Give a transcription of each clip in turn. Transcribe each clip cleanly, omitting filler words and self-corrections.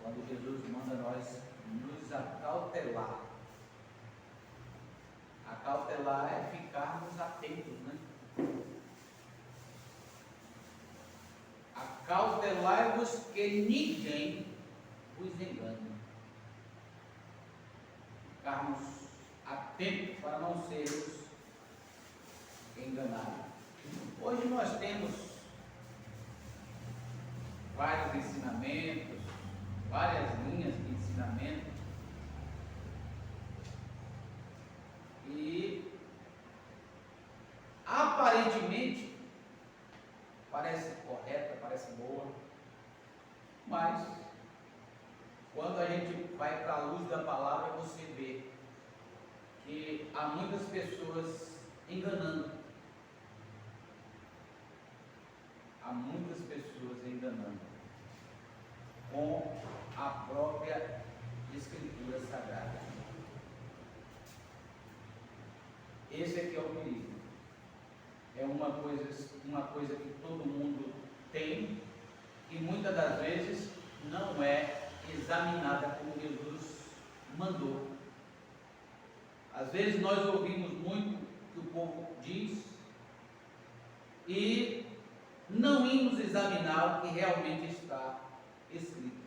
quando Jesus manda nós nos acautelar. Acautelar é ficarmos atentos, né? Acautelai-vos que ninguém vos engane. Ficarmos atentos para não sermos enganados. Hoje nós temos vários ensinamentos, várias linhas de ensinamento, e aparentemente parece correta, parece boa, mas quando a gente vai para a luz da palavra, você vê que há muitas pessoas enganando. Há muitas pessoas enganando com a própria Escritura Sagrada. Esse aqui é o perigo. É uma coisa que todo mundo tem e muitas das vezes não é examinada como Jesus mandou. Às vezes nós ouvimos muito o que o povo diz e não irmos examinar o que realmente está escrito.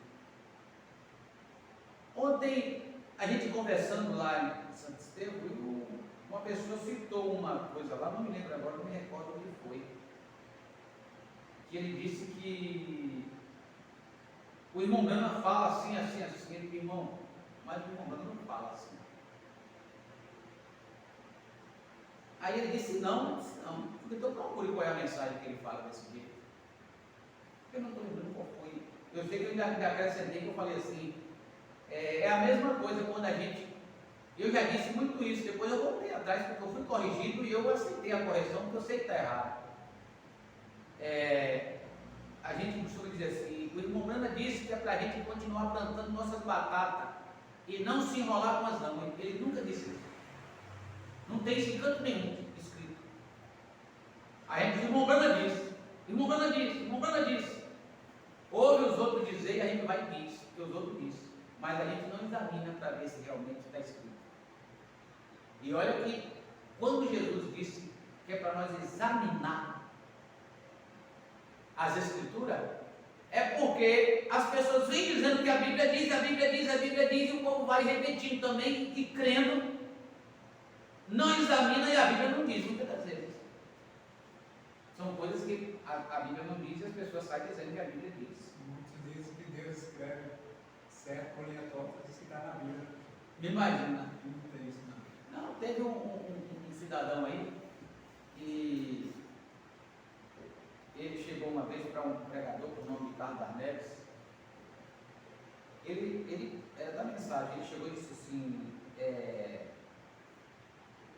Ontem, a gente conversando lá em Santo Estevão, uma pessoa citou uma coisa lá, não me lembro agora, não me recordo onde foi, que ele disse que o irmão Brana fala assim, ele disse, irmão, mas o irmão Brana não fala assim. Aí ele disse, não, então procure qual é a mensagem que ele fala desse jeito. Eu não estou lembrando qual foi. Eu sei que eu ainda acrescentei que eu falei assim, é a mesma coisa quando a gente, eu já disse muito isso, depois eu voltei atrás porque eu fui corrigido e eu aceitei a correção porque eu sei que está errado. A gente costuma dizer assim, o irmão Brana disse que é para a gente continuar plantando nossas batatas e não se enrolar com as não. Ele nunca disse isso. Não tem esse canto nenhum escrito. A gente diz, o irmão Brana disse, o irmão Brana disse. Ouve os outros dizer e a gente vai e diz, que os outros dizem. Mas a gente não examina para ver se realmente está escrito. E olha que quando Jesus disse que é para nós examinar as Escrituras, é porque as pessoas vêm dizendo que a Bíblia diz, e o povo vai repetindo também e crendo, não examina e a Bíblia não diz muitas das vezes. São coisas que a Bíblia não diz e as pessoas saem dizendo que a Bíblia diz. Muitos dizem que Deus escreve certo, porém a torta diz que está na Bíblia. Me imagina. Não tem isso não. Não, teve um cidadão aí que ele chegou uma vez para um pregador por nome de Carlos das Neves. Ele era da mensagem, ele chegou e disse assim,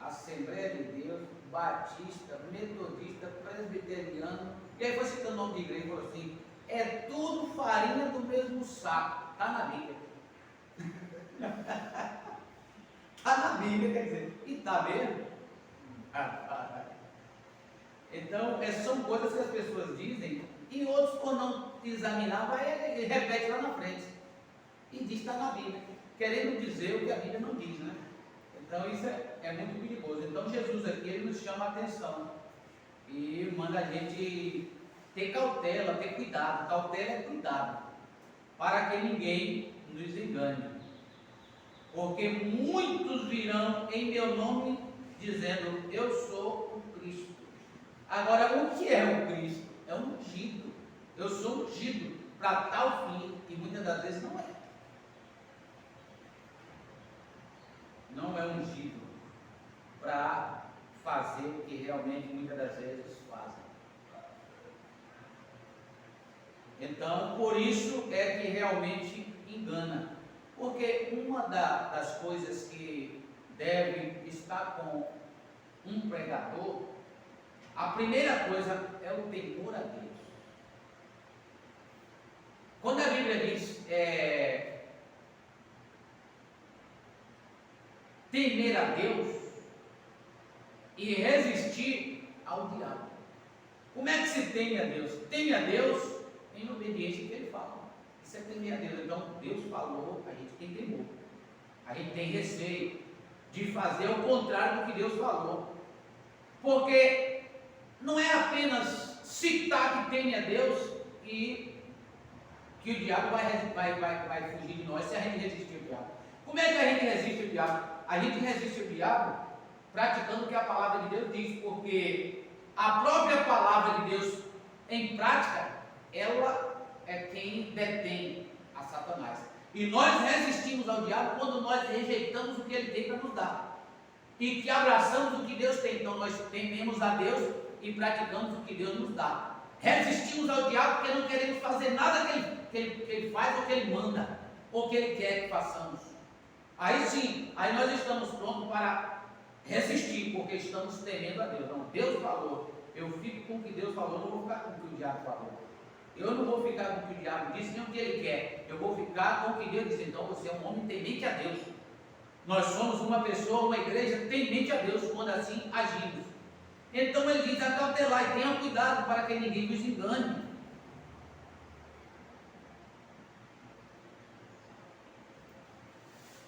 Assembleia de Deus, Batista, Metodista, Presbiteriano, e aí foi citando o nome de igreja e falou assim, é tudo farinha do mesmo saco, está na Bíblia. Está na Bíblia, quer dizer, e está mesmo? Então, são coisas que as pessoas dizem, e outros, por não examinar, vai e repete lá na frente, e diz que está na Bíblia, querendo dizer o que a Bíblia não diz, né? Então isso é muito perigoso. Então Jesus aqui, ele nos chama a atenção e manda a gente ter cautela, ter cuidado. Cautela é cuidado, para que ninguém nos engane, porque muitos virão em meu nome dizendo, eu sou o Cristo. Agora, o que é o Cristo? É um ungido. Eu sou ungido para tal fim, e muitas das vezes não é. Não é ungido para fazer o que realmente muitas das vezes fazem. Então, por isso é que realmente engana. Porque uma das coisas que deve estar com um pregador, a primeira coisa é o temor a Deus. Quando a Bíblia diz temer a Deus e resistir ao diabo. Como é que se teme a Deus? Teme a Deus em obediência ao que Ele fala. Isso Isso é temer a Deus. Então, Deus falou, a gente tem temor. A gente tem receio de fazer o contrário do que Deus falou. Porque não é apenas citar que teme a Deus e que o diabo vai fugir de nós se a gente resistir ao diabo. Como é que a gente resiste ao diabo? A gente resiste ao diabo praticando o que a palavra de Deus diz, porque a própria palavra de Deus em prática, ela é quem detém a Satanás. E nós resistimos ao diabo quando nós rejeitamos o que ele tem para nos dar. E que abraçamos o que Deus tem. Então nós tememos a Deus e praticamos o que Deus nos dá. Resistimos ao diabo porque não queremos fazer nada que ele faz ou que ele manda, ou que ele quer que façamos. Aí sim, aí nós estamos prontos para resistir, porque estamos temendo a Deus. Não, Deus falou, eu fico com o que Deus falou, não vou ficar com o que o diabo falou. Eu não vou ficar com o que o diabo disse, nem o que ele quer. Eu vou ficar com o que Deus diz. Então você é um homem temente a Deus. Nós somos uma pessoa, uma igreja temente a Deus quando assim agimos. Então ele diz: acautelai, tenha cuidado para que ninguém nos engane.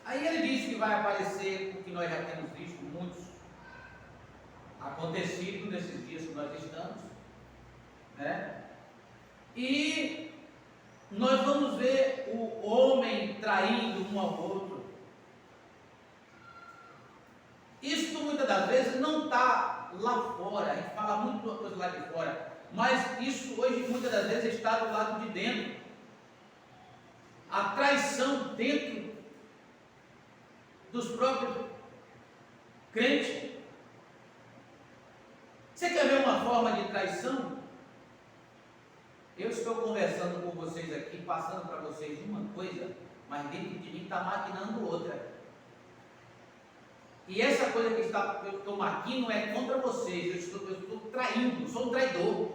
Aí ele diz que vai aparecer o que nós já temos visto muitos acontecido nesses dias que nós estamos, né? E nós vamos ver o homem traindo um ao outro. Isso muitas das vezes não está lá fora, a gente fala muito de coisa lá de fora, mas isso hoje muitas das vezes está do lado de dentro. A traição dentro dos próprios crentes. Você quer ver uma forma de traição? Eu estou conversando com vocês aqui, passando para vocês uma coisa, mas dentro de mim está maquinando outra. E essa coisa que eu estou maquinando é contra vocês. Eu estou traindo, sou um traidor.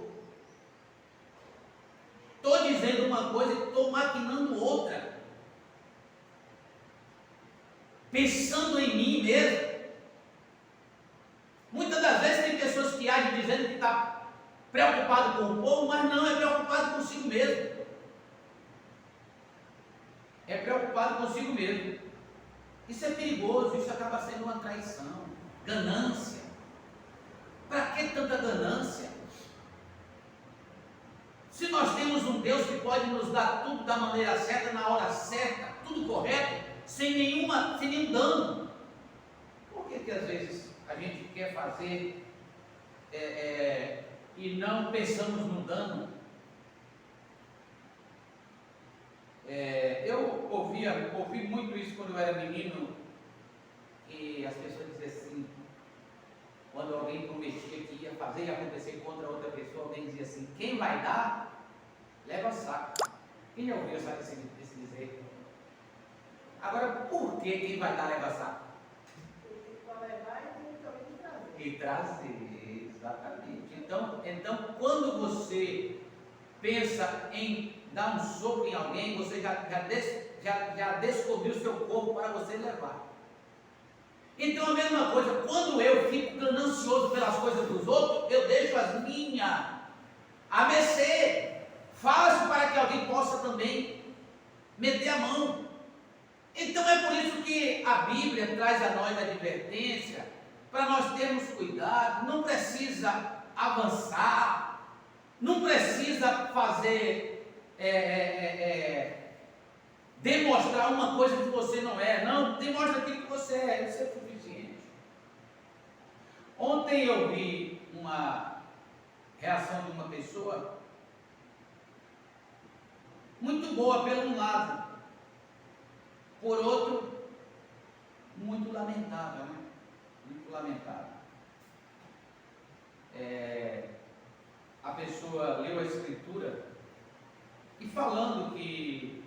Estou dizendo uma coisa e estou maquinando outra. Pensando em mim mesmo. Muitas das vezes tem pessoas que agem dizendo que está preocupado com o povo, mas não, é preocupado consigo mesmo. É preocupado consigo mesmo. Isso é perigoso, isso acaba sendo uma traição, ganância. Para que tanta ganância? Se nós temos um Deus que pode nos dar tudo da maneira certa, na hora certa, tudo correto, sem nenhum dano, por que às vezes a gente quer fazer e não pensamos no dano? Eu ouvi muito isso quando eu era menino, e as pessoas diziam assim, quando alguém prometia que ia fazer e acontecer contra outra pessoa, alguém dizia assim: quem vai dar, leva saco. Quem já ouviu esse dizer? Agora, por que quem vai dar, leva saco? Para levar e também trazer. E trazer, exatamente. Então, quando você pensa em dar um soco em alguém, você já descobriu o seu corpo para você levar. Então a mesma coisa, quando eu fico ganancioso pelas coisas dos outros, eu deixo as minhas a mercê, faço para que alguém possa também meter a mão. Então é por isso que a Bíblia traz a nós a advertência, para nós termos cuidado. Não precisa avançar, não precisa fazer demonstrar uma coisa que você não é. Não, demonstra aquilo que você é, isso é suficiente. Ontem eu vi uma reação de uma pessoa muito boa por um lado, por outro muito lamentável, né? Muito lamentável. A pessoa leu a Escritura e falando que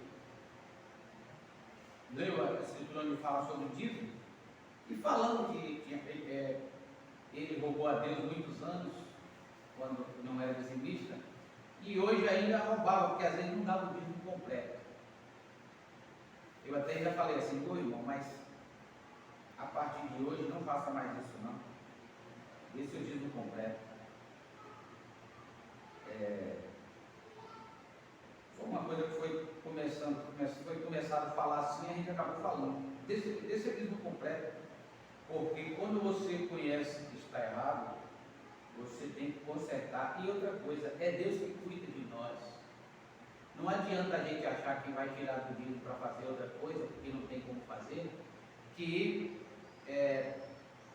leu a Escritura onde fala sobre o dízimo, e falando que ele roubou a Deus muitos anos, quando não era dizimista, e hoje ainda roubava, porque às vezes não dava o dízimo completo. Eu até já falei assim: ô irmão, mas a partir de hoje não faça mais isso não, esse é o dízimo completo. Foi uma coisa que foi começando interessado em falar assim, a gente acabou falando. Desse egoísmo completo. Porque quando você conhece que está errado, você tem que consertar. E outra coisa, é Deus que cuida de nós. Não adianta a gente achar que vai tirar do livro para fazer outra coisa, porque não tem como fazer, que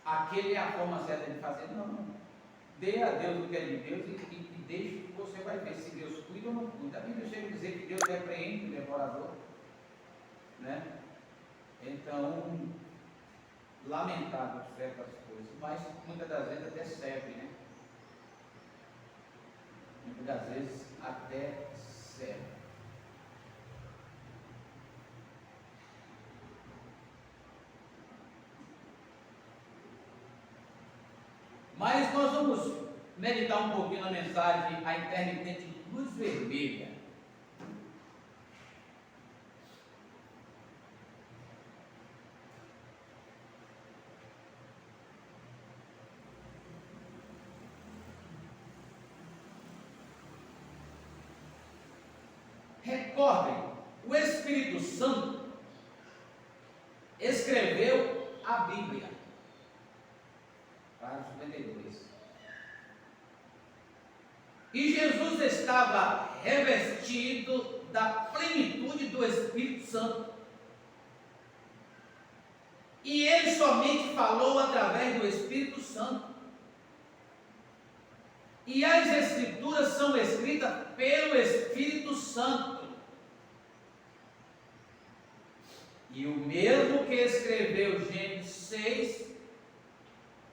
aquele é a forma certa de fazer. Não. Dê a Deus o que é de Deus e deixe que você vai ver se Deus cuida ou não cuida. A Bíblia chega a dizer que Deus repreende o devorador, né? Então, lamentável certas coisas, mas muitas das vezes até serve, né? Muitas das vezes até serve. Mas nós vamos meditar um pouquinho na mensagem A Intermitente Luz Vermelha. Recordem, o Espírito Santo escreveu a Bíblia. Página 52. E Jesus estava revestido da plenitude do Espírito Santo. E ele somente falou através do Espírito Santo. E as Escrituras são escritas pelo Espírito Santo. E o mesmo que escreveu Gênesis 6,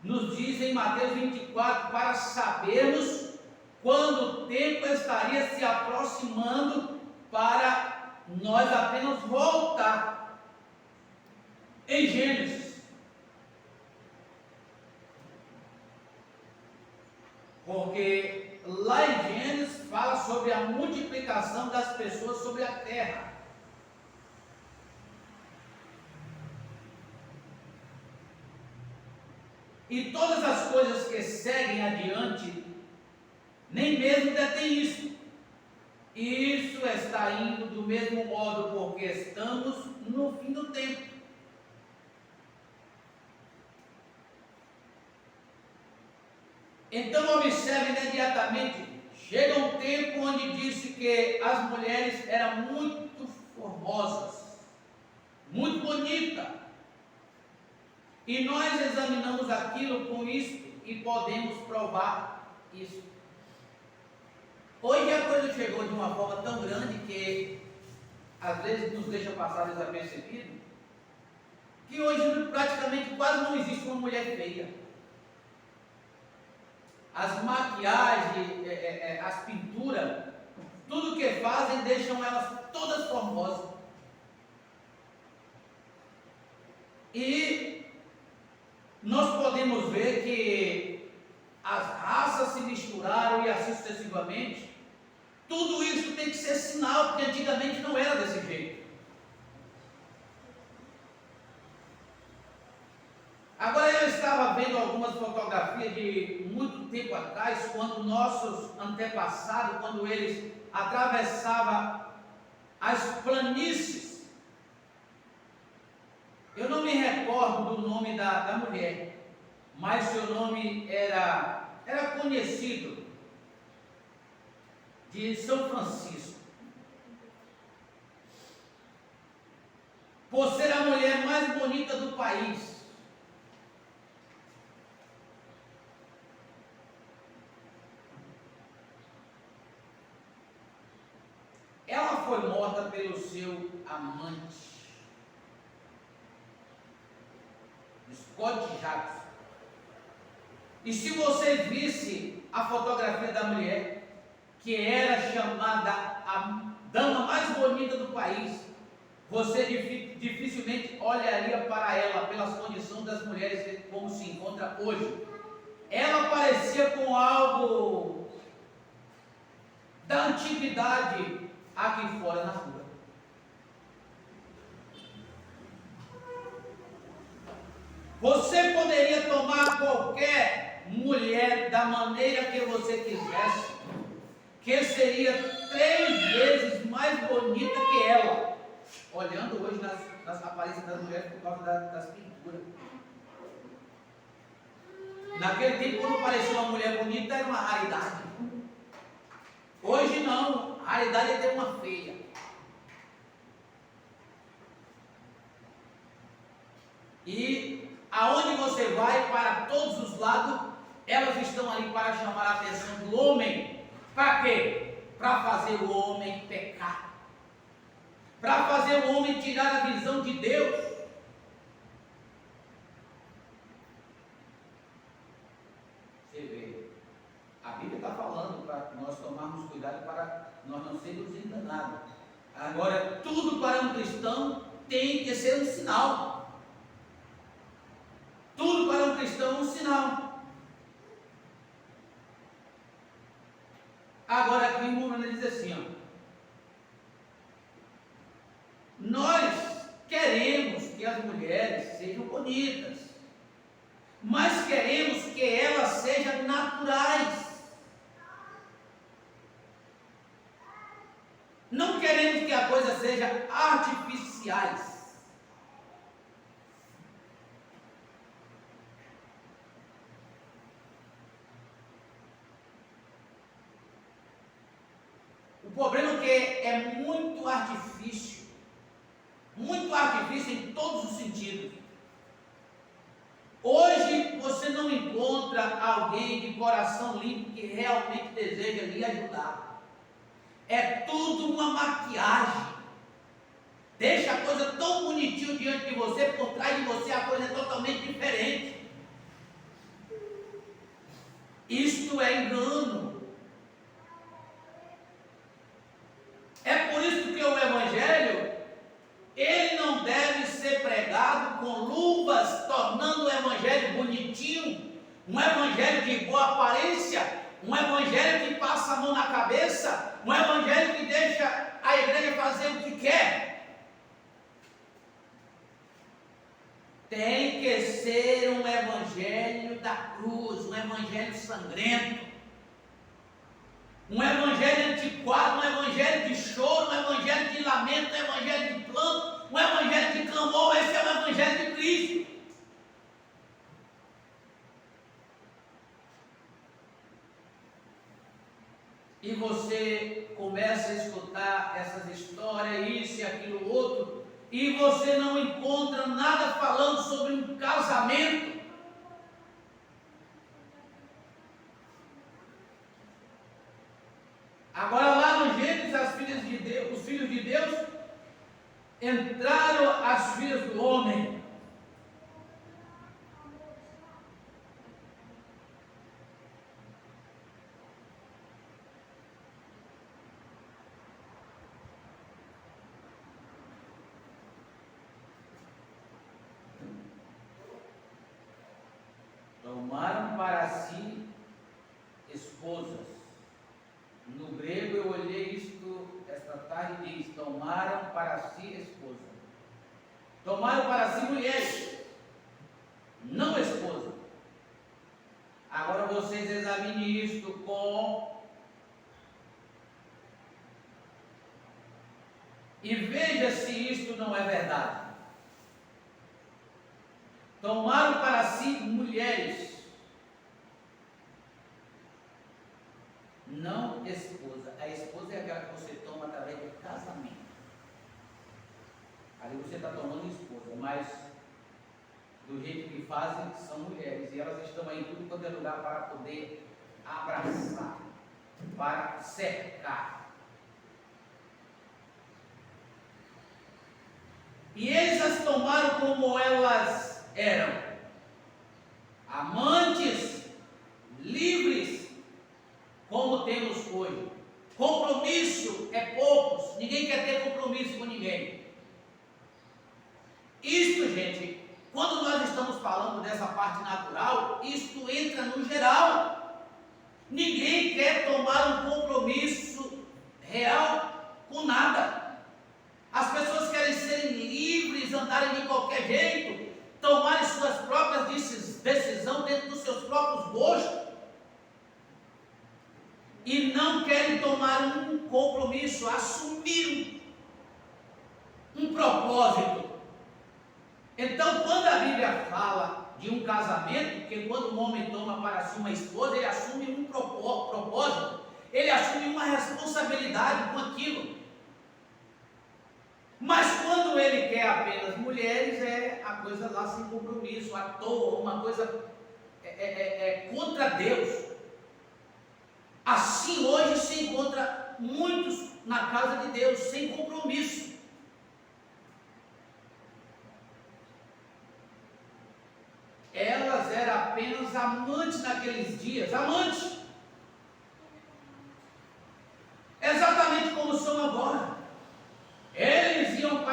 nos diz em Mateus 24, para sabermos quando o tempo estaria se aproximando para nós apenas voltar. Em Gênesis. Porque lá em Gênesis fala sobre a multiplicação das pessoas sobre a terra. E todas as coisas que seguem adiante, nem mesmo detém isso. Isso está indo do mesmo modo, porque estamos no fim do tempo. Então observe imediatamente, chega um tempo onde disse que as mulheres eram muito formosas, muito bonitas. E nós examinamos aquilo com isso e podemos provar isso. Hoje a coisa chegou de uma forma tão grande que às vezes nos deixa passar desapercebido, que hoje praticamente quase não existe uma mulher feia. As maquiagens, as pinturas, tudo que fazem deixam elas todas formosas. E nós podemos ver que as raças se misturaram e assim sucessivamente. Tudo isso tem que ser sinal, porque antigamente não era desse jeito. Agora eu estava vendo algumas fotografias de muito tempo atrás, quando nossos antepassados, quando eles atravessavam as planícies. Eu não me recordo do nome da mulher, mas seu nome era conhecido, de São Francisco, por ser a mulher mais bonita do país. Ela foi morta pelo seu amante, Scott Jackson. E se você visse a fotografia da mulher, que era chamada a dama mais bonita do país, você dificilmente olharia para ela pelas condições das mulheres como se encontra hoje. Ela parecia com algo da antiguidade aqui fora na rua. Você poderia tomar qualquer mulher da maneira que você quisesse, que seria 3 vezes mais bonita que ela, olhando hoje nas aparências das mulheres por causa das pinturas. Naquele tempo, quando parecia uma mulher bonita, era uma raridade. Hoje não, a raridade é ter uma feia. E aonde você vai, para todos os lados, elas estão ali para chamar a atenção do homem. Para quê? Para fazer o homem pecar. Para fazer o homem tirar a visão de Deus. Você vê, a Bíblia está falando para nós tomarmos cuidado para nós não sermos enganados. Agora, tudo para um cristão tem que ser um sinal. Tudo para um cristão é um sinal. Agora aqui o Romano diz assim, ó, nós queremos que as mulheres sejam bonitas, mas queremos que elas sejam naturais. Não queremos que a coisa seja artificiais. O problema é que é muito artifício em todos os sentidos. Hoje você não encontra alguém de coração limpo que realmente deseja lhe ajudar. É tudo uma maquiagem. Deixa a coisa tão bonitinha diante de você, por trás de você a coisa é totalmente diferente. Isto é engano. É por isso que o Evangelho, ele não deve ser pregado com luvas, tornando o Evangelho bonitinho, um Evangelho de boa aparência, um Evangelho que passa a mão na cabeça, um Evangelho que deixa a igreja fazer o que quer. Tem que ser um Evangelho da cruz, um Evangelho sangrento. Um evangelho antiquado, um evangelho de choro, um evangelho de lamento, um evangelho de planto, um evangelho de clamor. Esse é o evangelho de Cristo. E você começa a escutar essas histórias, isso e aquilo outro, e você não encontra nada falando sobre um casamento. Agora lá no Gênesis, os filhos de Deus entraram as filhas do homem. Tomaram para si esposas. No grego eu olhei isto esta tarde e diz: tomaram para si esposa. Tomaram para si mulheres, não esposa. Agora vocês examinem isto e veja se isto não é verdade. Tomaram para si mulheres, não esposa. A esposa é aquela que você toma através do casamento. Ali você está tomando esposa, mas do jeito que fazem são mulheres. E elas estão aí em tudo quanto é lugar para poder abraçar, para cercar. E eles as tomaram como elas eram, amantes, livres, como temos hoje. Compromisso é poucos, ninguém quer ter compromisso com ninguém. Isto, gente, quando nós estamos falando dessa parte natural, isto entra no geral. Ninguém quer tomar um compromisso real com nada. As pessoas querem serem livres, andarem de qualquer jeito, tomarem suas próprias decisões dentro dos seus próprios gostos. E não querem tomar um compromisso, assumir um propósito. Então, quando a Bíblia fala de um casamento, que quando um homem toma para si uma esposa, ele assume um propósito, ele assume uma responsabilidade com aquilo. Mas quando ele quer apenas mulheres, é a coisa lá sem compromisso, à toa, uma coisa contra Deus. Assim hoje se encontra muitos na casa de Deus, sem compromisso. Elas eram apenas amantes naqueles dias, amantes. Exatamente como são agora. Eles iam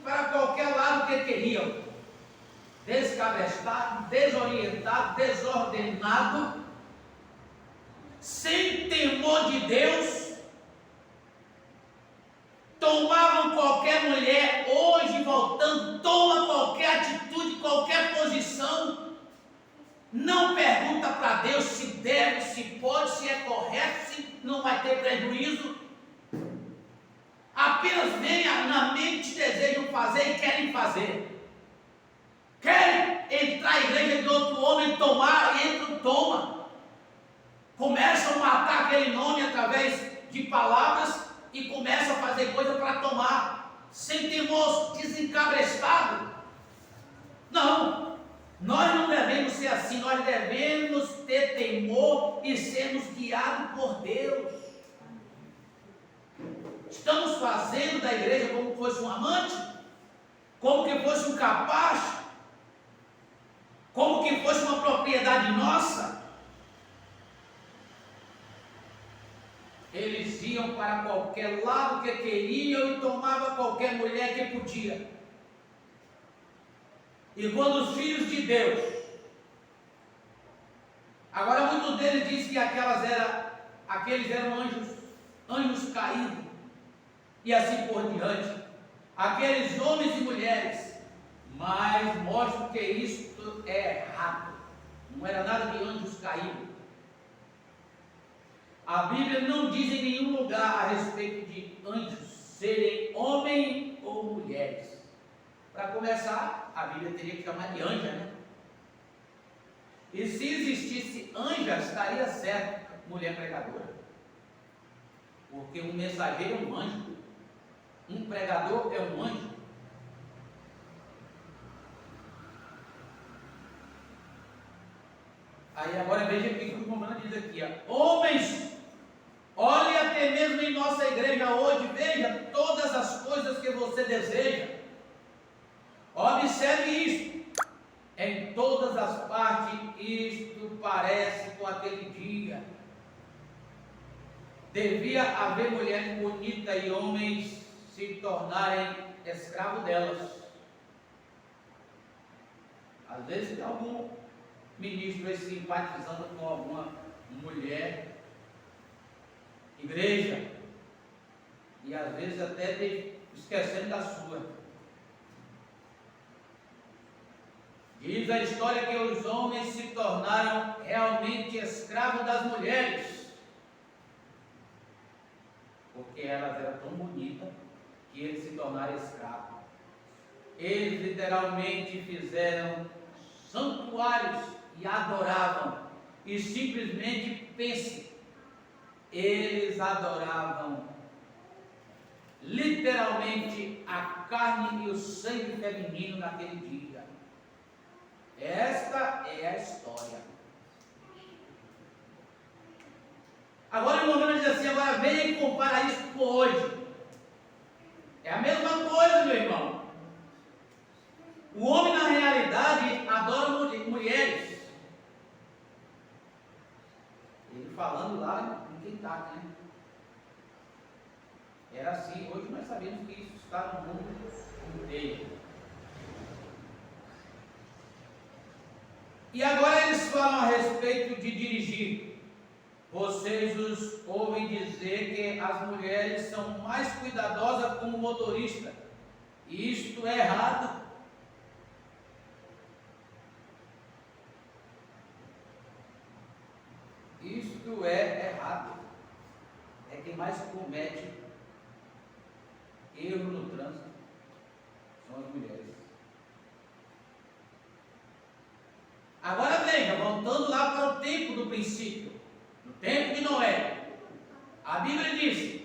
para qualquer lado que queriam. Descabestado, desorientado, desordenado, sem temor de Deus. Tomavam qualquer mulher, hoje voltando, toma qualquer atitude, qualquer posição. Não pergunta para Deus se deve, se pode, se é correto, se não vai ter prejuízo. Apenas vem na mente, desejam fazer e querem fazer. Querem entrar na igreja de outro homem, tomar, entram, toma. Começam a matar aquele nome através de palavras e começam a fazer coisa para tomar, sem temor, desencabrestado. Não, nós não devemos ser assim, nós devemos ter temor e sermos guiados por Deus. Estamos fazendo da igreja como fosse um amante, como que fosse um capaz, como que fosse uma propriedade nossa. Eles iam para qualquer lado que queriam e tomavam qualquer mulher que podia. E quando os filhos de Deus, agora muitos deles dizem que aqueles eram anjos caídos, e assim por diante, aqueles homens e mulheres, mas mostram que isso é errado, não era nada de anjos caídos. A Bíblia não diz em nenhum lugar a respeito de anjos serem homens ou mulheres. Para começar, a Bíblia teria que chamar de anja, né? E se existisse anja, estaria certo, mulher pregadora. Porque um mensageiro é um anjo, um pregador é um anjo. Aí agora veja o que o comandante diz aqui, ó. Homens, olhe até mesmo em nossa igreja hoje, veja todas as coisas que você deseja. Observe isto. Em todas as partes, isto parece com aquele dia. Devia haver mulheres bonitas e homens se tornarem escravos delas. Às vezes tem algum ministro aí simpatizando com alguma mulher, igreja, e às vezes até esquecendo da sua. Diz a história que os homens se tornaram realmente escravos das mulheres, porque elas eram tão bonitas que eles se tornaram escravos. Eles literalmente fizeram santuários e adoravam, e simplesmente pense, eles adoravam literalmente a carne e o sangue feminino naquele dia. Esta é a história. Agora o irmão diz assim, agora venha e compara isso com hoje. É a mesma coisa, meu irmão. O homem na realidade adora mulheres. Ele falando lá em Kentucky, né? Era assim, hoje nós sabemos que isso está no mundo inteiro. E agora eles falam a respeito de dirigir. Vocês os ouvem dizer que as mulheres são mais cuidadosas como motorista. Isto é errado. Isto é errado. É quem mais comete erro no trânsito. liderança são as mulheres. Agora veja, voltando lá para o tempo do princípio, no tempo de Noé, a Bíblia diz: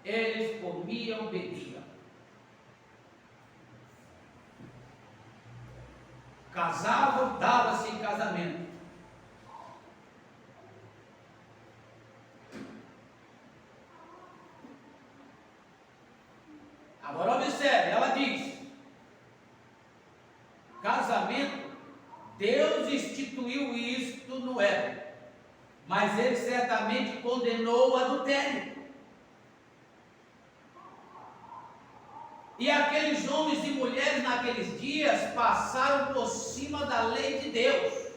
eles comiam, bebiam, casavam, davam-se em casamento. Agora observe, ela diz: casamento, Deus instituiu isto no Éden, mas ele certamente condenou o adultério. E aqueles homens e mulheres naqueles dias passaram por cima da lei de Deus.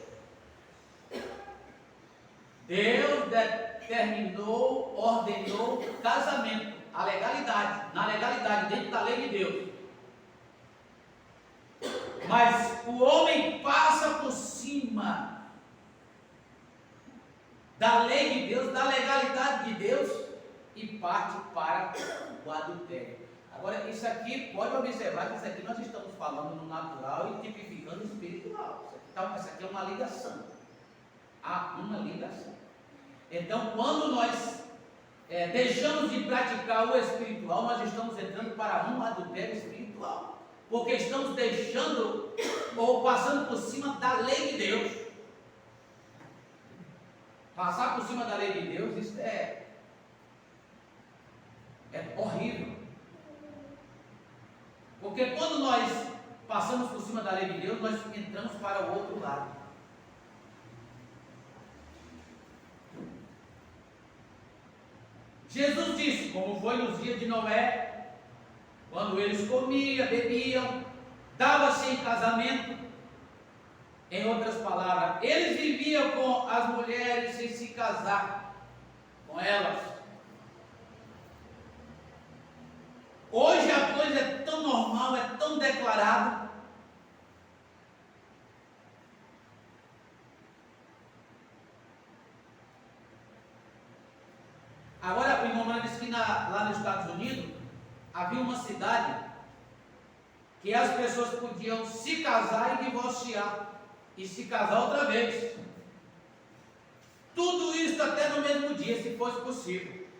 Deus determinou, ordenou o casamento, a legalidade, na legalidade, dentro da lei de Deus. Mas o homem passa por cima da lei de Deus, da legalidade de Deus, e parte para o adultério. Agora, isso aqui, pode observar que isso aqui nós estamos falando no natural e tipificando o espiritual. Isso aqui é uma ligação. Há uma ligação. Então, quando nós deixamos de praticar o espiritual, nós estamos entrando para um adultério espiritual. Porque estamos deixando ou passando por cima da lei de Deus. Passar por cima da lei de Deus, isso é horrível. Porque quando nós passamos por cima da lei de Deus, nós entramos para o outro lado. Jesus disse, como foi nos dias de Noé, quando eles comiam, bebiam, davam-se em casamento. Em outras palavras, eles viviam com as mulheres sem se casar com elas. Hoje a coisa é tão normal, é tão declarada. Agora, o irmão Mano disse que lá nos Estados Unidos havia uma cidade que as pessoas podiam se casar e divorciar e se casar outra vez. Tudo isso até no mesmo dia, se fosse possível.